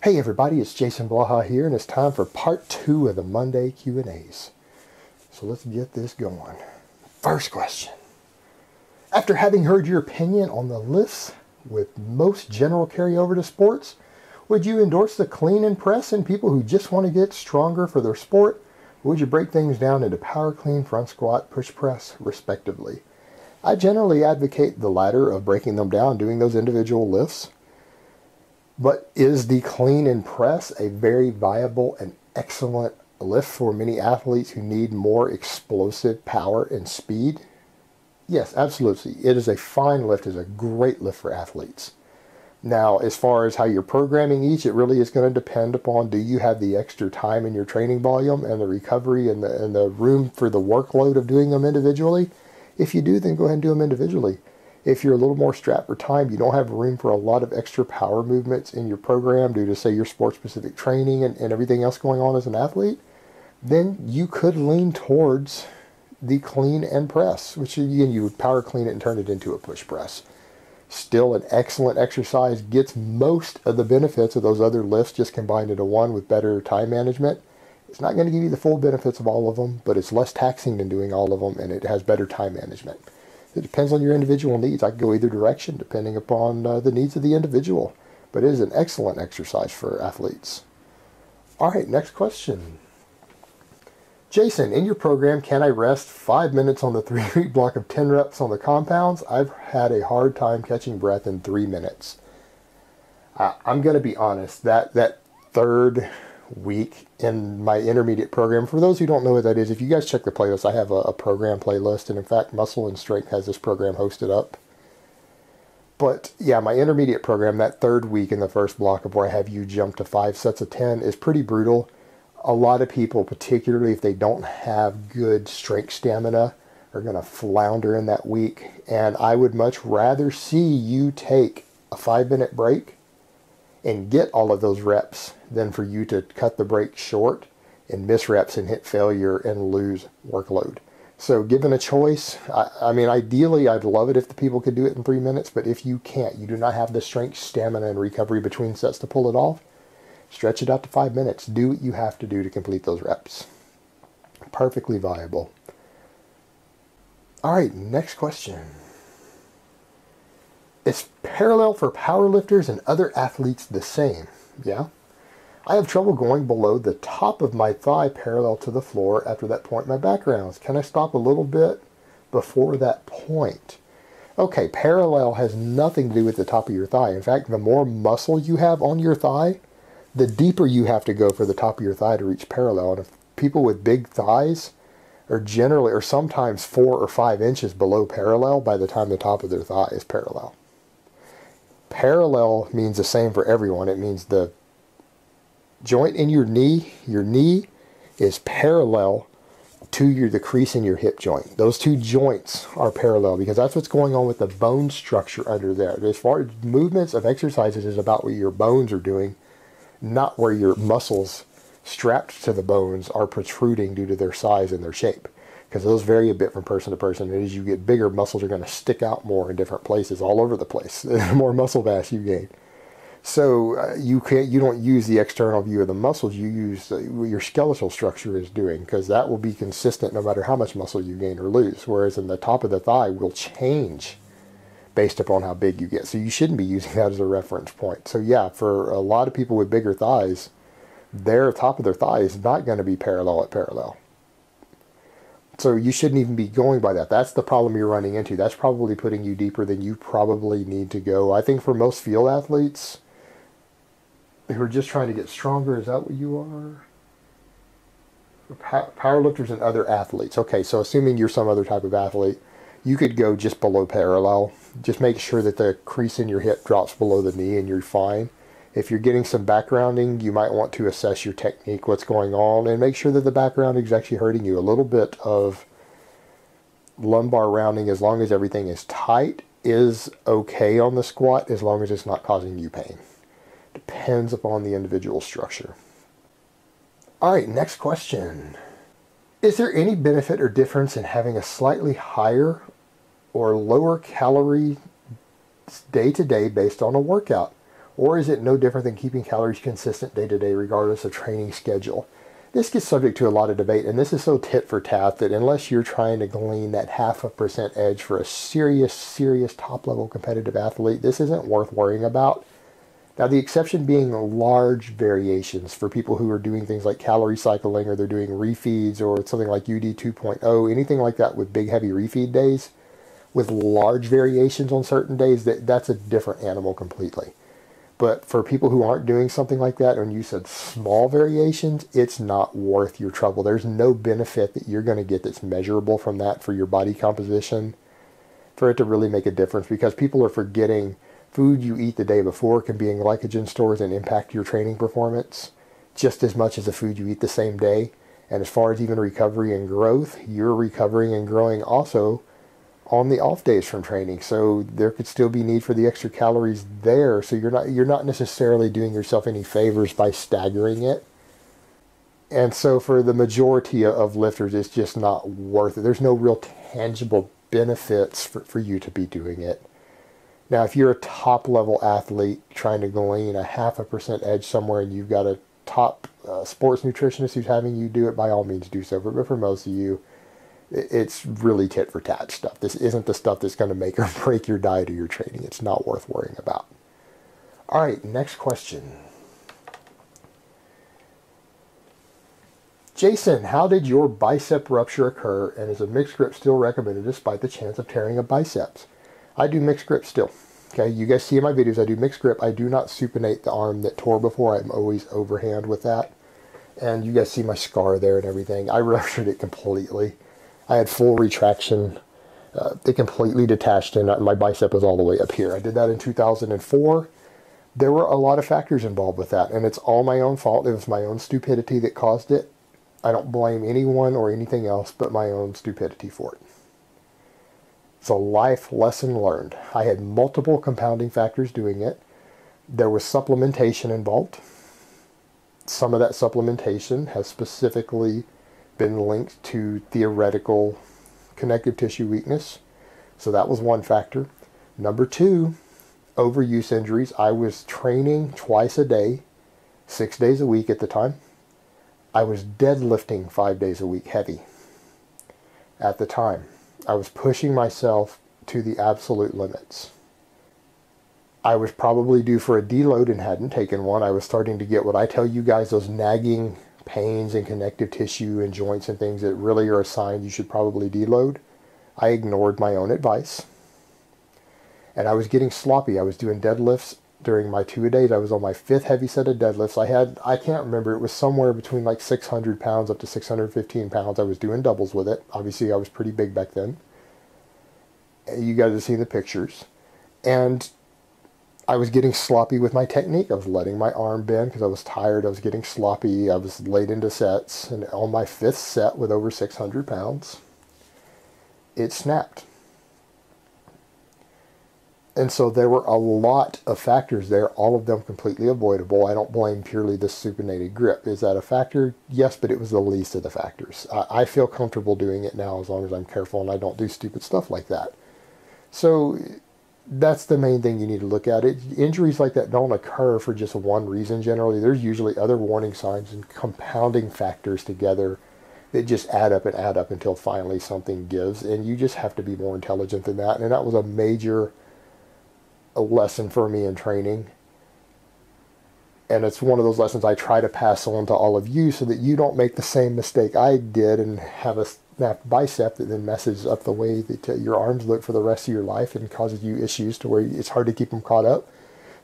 Hey everybody, it's Jason Blaha here, and it's time for part 2 of the Monday Q&As. So let's get this going. First question. After having heard your opinion on the lifts with most general carryover to sports, would you endorse the clean and press in people who just want to get stronger for their sport? Or would you break things down into power clean, front squat, push press, respectively? I generally advocate the latter of breaking them down, doing those individual lifts. But is the clean and press a very viable and excellent lift for many athletes who need more explosive power and speed? Yes, absolutely. It is a fine lift. It is a great lift for athletes. Now, as far as how you're programming each, it really is going to depend upon, do you have the extra time in your training volume and the recovery and the room for the workload of doing them individually? If you do, then go ahead and do them individually. If you're a little more strapped for time, you don't have room for a lot of extra power movements in your program due to, say, your sport-specific training and everything else going on as an athlete, then you could lean towards the clean and press, which again, you would power clean it and turn it into a push press. Still an excellent exercise, gets most of the benefits of those other lifts just combined into one with better time management. It's not going to give you the full benefits of all of them, but it's less taxing than doing all of them, and it has better time management. It depends on your individual needs. I could go either direction depending upon the needs of the individual. But it is an excellent exercise for athletes. All right, next question. Jason, in your program, can I rest 5 minutes on the 3-week block of 10 reps on the compounds? I've had a hard time catching breath in 3 minutes. I'm going to be honest, that third week in my intermediate program, for those who don't know what that is, if you guys check the playlist, I have a program playlist, and in fact Muscle and Strength has this program hosted up. But yeah, my intermediate program, that third week in the first block of where I have you jump to 5 sets of 10, is pretty brutal. A lot of people, particularly if they don't have good strength stamina, are going to flounder in that week, and I would much rather see you take a 5-minute break and get all of those reps than for you to cut the break short and miss reps and hit failure and lose workload. So given a choice, I mean, ideally, I'd love it if the people could do it in 3 minutes, but if you can't, you do not have the strength, stamina, and recovery between sets to pull it off, stretch it out to 5 minutes. Do what you have to do to complete those reps. Perfectly viable. All right, next question. Is parallel for powerlifters and other athletes the same? Yeah. I have trouble going below the top of my thigh parallel to the floor after that point in my back rounds. Can I stop a little bit before that point? Okay, parallel has nothing to do with the top of your thigh. In fact, the more muscle you have on your thigh, the deeper you have to go for the top of your thigh to reach parallel. And if people with big thighs are generally, or sometimes 4 or 5 inches below parallel by the time the top of their thigh is parallel. Parallel means the same for everyone. It means the joint in your knee is parallel to the crease in your hip joint. Those two joints are parallel because that's what's going on with the bone structure under there. As far as movements of exercises is about what your bones are doing, not where your muscles strapped to the bones are protruding due to their size and their shape. Because those vary a bit from person to person. And as you get bigger, muscles are going to stick out more in different places, all over the place. The more muscle mass you gain. So you don't use the external view of the muscles. You use what your skeletal structure is doing, because that will be consistent no matter how much muscle you gain or lose. Whereas in the top of the thigh will change based upon how big you get. So you shouldn't be using that as a reference point. So yeah, for a lot of people with bigger thighs, their top of their thigh is not going to be parallel at parallel. So you shouldn't even be going by that. That's the problem you're running into. That's probably putting you deeper than you probably need to go. I think for most field athletes who are just trying to get stronger, is that what you are? Powerlifters and other athletes. Okay, so assuming you're some other type of athlete, you could go just below parallel. Just make sure that the crease in your hip drops below the knee and you're fine. If you're getting some backgrounding, you might want to assess your technique, what's going on, and make sure that the backgrounding is actually hurting you. A little bit of lumbar rounding, as long as everything is tight, is okay on the squat, as long as it's not causing you pain. Depends upon the individual structure. All right, next question. Is there any benefit or difference in having a slightly higher or lower calorie day to day based on a workout? Or is it no different than keeping calories consistent day to day regardless of training schedule? This gets subject to a lot of debate, and this is so tit for tat that unless you're trying to glean that 0.5% edge for a serious top-level competitive athlete, this isn't worth worrying about. Now, the exception being large variations for people who are doing things like calorie cycling, or they're doing refeeds, or something like UD 2.0, anything like that with big, heavy refeed days, with large variations on certain days, that's a different animal completely. But for people who aren't doing something like that, and you said small variations, it's not worth your trouble. There's no benefit that you're going to get that's measurable from that for your body composition for it to really make a difference, because people are forgetting food you eat the day before can be in glycogen stores and impact your training performance just as much as the food you eat the same day. And as far as even recovery and growth, you're recovering and growing also on the off days from training. So there could still be need for the extra calories there. So you're not necessarily doing yourself any favors by staggering it. And so for the majority of lifters, it's just not worth it. There's no real tangible benefits for you to be doing it. Now, if you're a top level athlete trying to glean a 0.5% edge somewhere, and you've got a top sports nutritionist who's having you do it, by all means do so. But for most of you, it's really tit for tat stuff. This isn't the stuff that's going to make or break your diet or your training. It's not worth worrying about. All right, next question. Jason, how did your bicep rupture occur, and is a mixed grip still recommended despite the chance of tearing a biceps? I do mixed grip still. Okay, you guys see in my videos I do mixed grip. I do not supinate the arm that tore before. I'm always overhand with that. And you guys see my scar there and everything. I ruptured it completely. I had full retraction. It completely detached, and my bicep was all the way up here. I did that in 2004. There were a lot of factors involved with that, and it's all my own fault. It was my own stupidity that caused it. I don't blame anyone or anything else but my own stupidity for it. It's a life lesson learned. I had multiple compounding factors doing it. There was supplementation involved. Some of that supplementation has specifically been linked to theoretical connective tissue weakness. So that was one factor. Number two, overuse injuries. I was training twice a day, 6 days a week at the time. I was deadlifting 5 days a week heavy at the time. I was pushing myself to the absolute limits. I was probably due for a deload and hadn't taken one. I was starting to get what I tell you guys, those nagging pains in connective tissue and joints and things that really are a sign you should probably deload. I ignored my own advice. And I was getting sloppy. I was doing deadlifts during my 2-a-days. I was on my 5th heavy set of deadlifts. I can't remember, it was somewhere between like 600 pounds up to 615 pounds. I was doing doubles with it. Obviously, I was pretty big back then. You guys have seen the pictures. And I was getting sloppy with my technique. I was letting my arm bend because I was tired. I was getting sloppy. I was late into sets. And on my 5th set with over 600 pounds, it snapped. And so there were a lot of factors there, all of them completely avoidable. I don't blame purely the supinated grip. Is that a factor? Yes, but it was the least of the factors. I feel comfortable doing it now as long as I'm careful and I don't do stupid stuff like that. So that's the main thing you need to look at. Injuries like that don't occur for just one reason generally. There's usually other warning signs and compounding factors together that just add up until finally something gives. And you just have to be more intelligent than that. And that was a major lesson for me in training, and it's one of those lessons I try to pass on to all of you so that you don't make the same mistake I did and have a snapped bicep that then messes up the way that your arms look for the rest of your life and causes you issues to where it's hard to keep them caught up.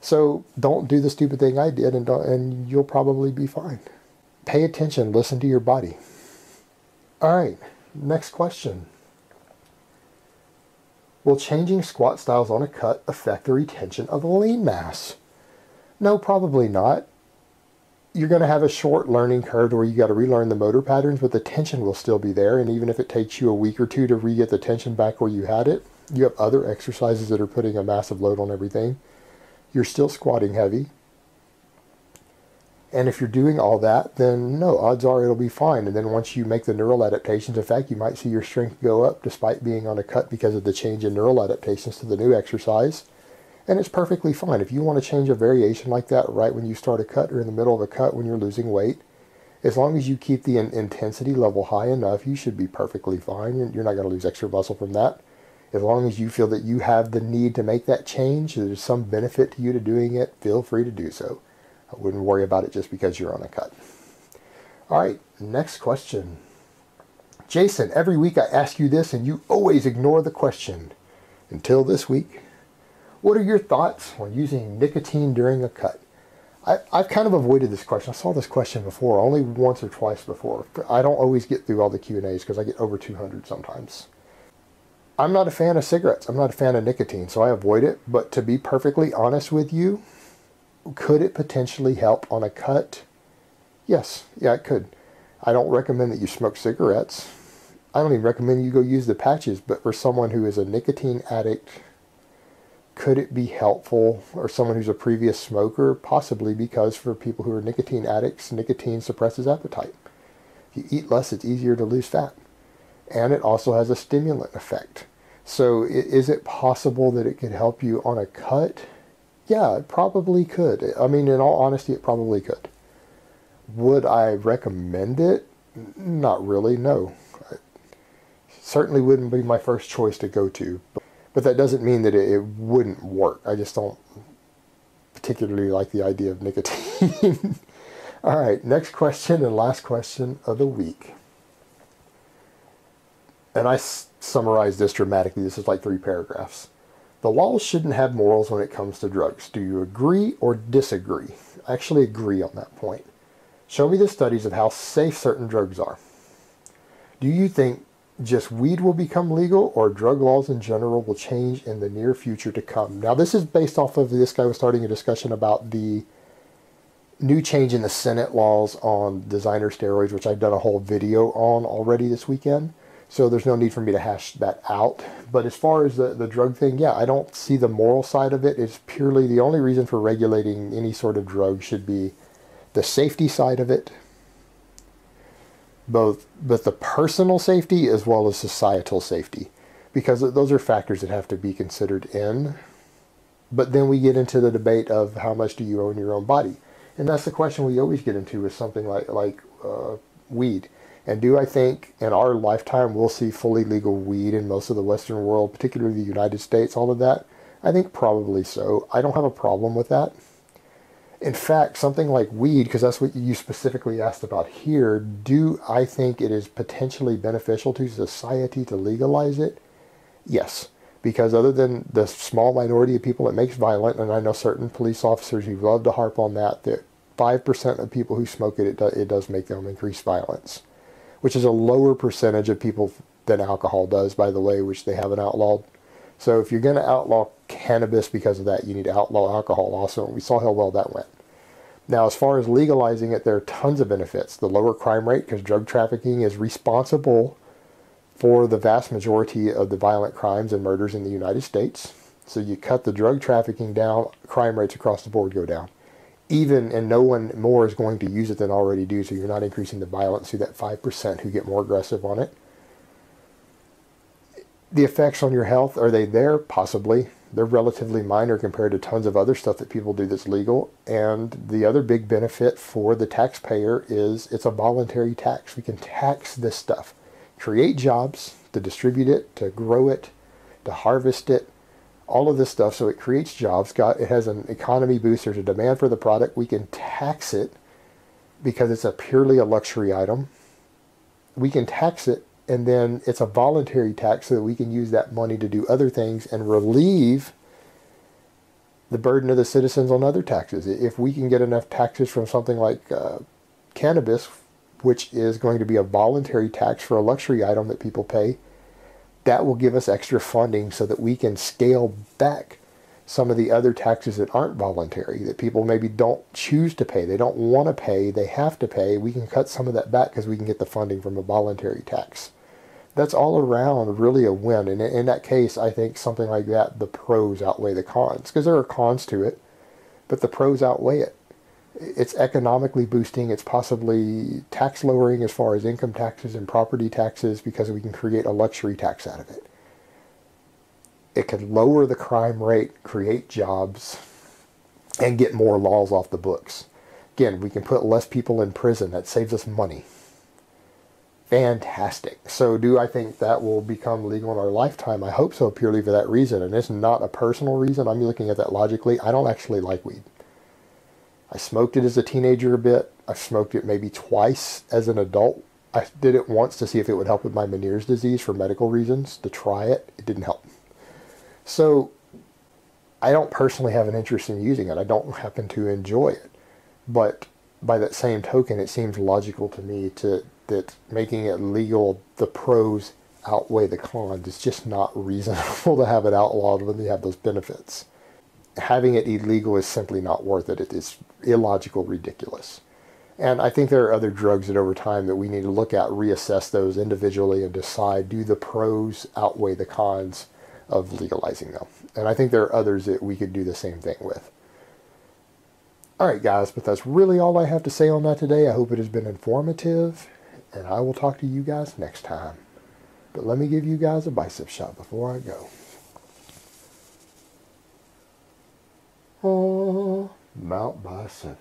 So don't do the stupid thing I did, and you'll probably be fine. Pay attention, listen to your body. All right, next question. Will changing squat styles on a cut affect the retention of lean mass? No, probably not. You're going to have a short learning curve where you got to relearn the motor patterns, but the tension will still be there. And even if it takes you a week or two to re-get the tension back where you had it, you have other exercises that are putting a massive load on everything. You're still squatting heavy. And if you're doing all that, then no, odds are it'll be fine. And then once you make the neural adaptations, in fact, you might see your strength go up despite being on a cut because of the change in neural adaptations to the new exercise. And it's perfectly fine. If you want to change a variation like that right when you start a cut or in the middle of a cut when you're losing weight, as long as you keep the intensity level high enough, you should be perfectly fine. You're not going to lose extra muscle from that. As long as you feel that you have the need to make that change, there's some benefit to you to doing it, feel free to do so. I wouldn't worry about it just because you're on a cut. All right, next question. Jason, every week I ask you this and you always ignore the question. Until this week. What are your thoughts on using nicotine during a cut? I've kind of avoided this question. I saw this question before, only once or twice before. I don't always get through all the Q&As because I get over 200 sometimes. I'm not a fan of cigarettes. I'm not a fan of nicotine, so I avoid it. But to be perfectly honest with you, could it potentially help on a cut? Yes, yeah, it could. I don't recommend that you smoke cigarettes. I don't even recommend you go use the patches, but for someone who is a nicotine addict, could it be helpful? Or someone who's a previous smoker? Possibly, because for people who are nicotine addicts, nicotine suppresses appetite. If you eat less, it's easier to lose fat. And it also has a stimulant effect. So is it possible that it could help you on a cut? Yeah, it probably could. I mean, in all honesty, it probably could. Would I recommend it? Not really, no. It certainly wouldn't be my first choice to go to. But that doesn't mean that it wouldn't work. I just don't particularly like the idea of nicotine. All right, next question and last question of the week. And I summarized this dramatically. This is like 3 paragraphs. The laws shouldn't have morals when it comes to drugs. Do you agree or disagree? I actually agree on that point. Show me the studies of how safe certain drugs are. Do you think just weed will become legal, or drug laws in general will change in the near future to come? Now, this is based off of this guy was starting a discussion about the new change in the Senate laws on designer steroids, which I've done a whole video on already this weekend. So there's no need for me to hash that out. But as far as the drug thing, yeah, I don't see the moral side of it. It's purely the only reason for regulating any sort of drug should be the safety side of it. Both the personal safety as well as societal safety, because those are factors that have to be considered in. But then we get into the debate of how much do you own your own body, and that's the question we always get into with something like weed. And do I think in our lifetime we'll see fully legal weed in most of the Western world, particularly the United States, all of that? I think probably so. I don't have a problem with that. In fact, something like weed, because that's what you specifically asked about here, do I think it is potentially beneficial to society to legalize it? Yes, because other than the small minority of people it makes violent, and I know certain police officers who love to harp on that 5% of people who smoke it does make them increase violence, which is a lower percentage of people than alcohol does, by the way, which they haven't outlawed. So if you're going to outlaw cannabis because of that, you need to outlaw alcohol also. And we saw how well that went. Now, as far as legalizing it, there are tons of benefits. The lower crime rate, because drug trafficking is responsible for the vast majority of the violent crimes and murders in the United States. So you cut the drug trafficking down, crime rates across the board go down. And no one more is going to use it than already do, so you're not increasing the violence to that 5% who get more aggressive on it. The effects on your health, are they there? Possibly. They're relatively minor compared to tons of other stuff that people do that's legal. And the other big benefit for the taxpayer is it's a voluntary tax. We can tax this stuff, create jobs, to distribute it, to grow it, to harvest it, all of this stuff. So it creates jobs. It has an economy boost. There's a demand for the product. We can tax it because it's purely a luxury item. We can tax it, and then it's a voluntary tax so that we can use that money to do other things and relieve the burden of the citizens on other taxes. If we can get enough taxes from something like cannabis, which is going to be a voluntary tax for a luxury item that people pay, that will give us extra funding so that we can scale back some of the other taxes that aren't voluntary, that people maybe don't choose to pay. They don't want to pay. They have to pay. We can cut some of that back because we can get the funding from a voluntary tax. That's all around really a win. And in that case, I think something like that, the pros outweigh the cons, because there are cons to it, but the pros outweigh it. It's economically boosting. It's possibly tax lowering as far as income taxes and property taxes, because we can create a luxury tax out of it. it could lower the crime rate, create jobs, and get more laws off the books. Again, we can put less people in prison. That saves us money. Fantastic. So do I think that will become legal in our lifetime? I hope so, purely for that reason. And it's not a personal reason. I'm looking at that logically. I don't actually like weed. I smoked it as a teenager a bit. I've smoked it maybe twice as an adult. I did it once to see if it would help with my Meniere's disease for medical reasons, to try it. It didn't help. So I don't personally have an interest in using it. I don't happen to enjoy it. But by that same token, it seems logical to me that making it legal, the pros outweigh the cons. It's just not reasonable to have it outlawed when you have those benefits. Having it illegal is simply not worth it. It is illogical, ridiculous. And I think there are other drugs that over time that we need to look at, reassess those individually, and decide, do the pros outweigh the cons of legalizing them? And I think there are others that we could do the same thing with. All right, guys, but that's really all I have to say on that today. I hope it has been informative, and I will talk to you guys next time. But let me give you guys a bicep shot before I go. Oh, Mount Bicepius.